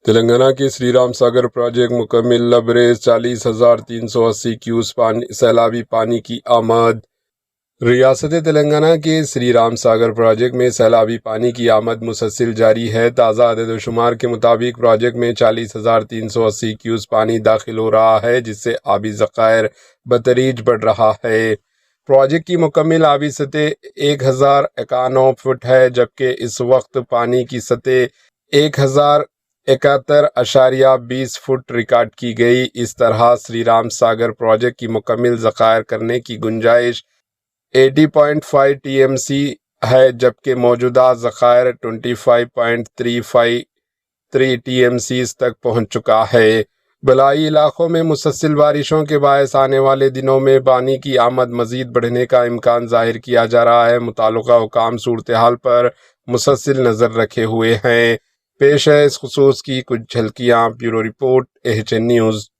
تلنگانہ کے سری رام ساگر پروجیکٹ مکمل، لبریز 40,380 کیوس سیلابی پانی کی آمد۔ ریاست تلنگانہ کے سری رام ساگر پروجیکٹ میں سیلابی پانی کی آمد مسلسل جاری ہے۔ تازہ عدد و شمار کے مطابق پروجیکٹ میں 40,380 کیوس پانی داخل ہو رہا ہے، جس سے آبی ذخائر بتدریج بڑھ رہا ہے۔ پروجیکٹ کی مکمل آبی سطح 1091 فٹ ہے، جبکہ اس وقت پانی کی سطح 1071.20 فٹ ریکارڈ کی گئی۔ اس طرح سری رام ساگر پروجیکٹ کی مکمل ذخائر کرنے کی گنجائش 80.5 ٹی ایم سی ہے، جبکہ موجودہ ذخائر 25.353 ٹی ایم سیز تک پہنچ چکا ہے۔ بالائی علاقوں میں مسلسل بارشوں کے باعث آنے والے دنوں میں پانی کی آمد مزید بڑھنے کا امکان ظاہر کیا جا رہا ہے۔ متعلقہ حکام صورتحال پر مسلسل نظر رکھے ہوئے ہیں۔ پیش ہے اس خصوص کی کچھ جھلکیاں۔ Bureau report, AHN news.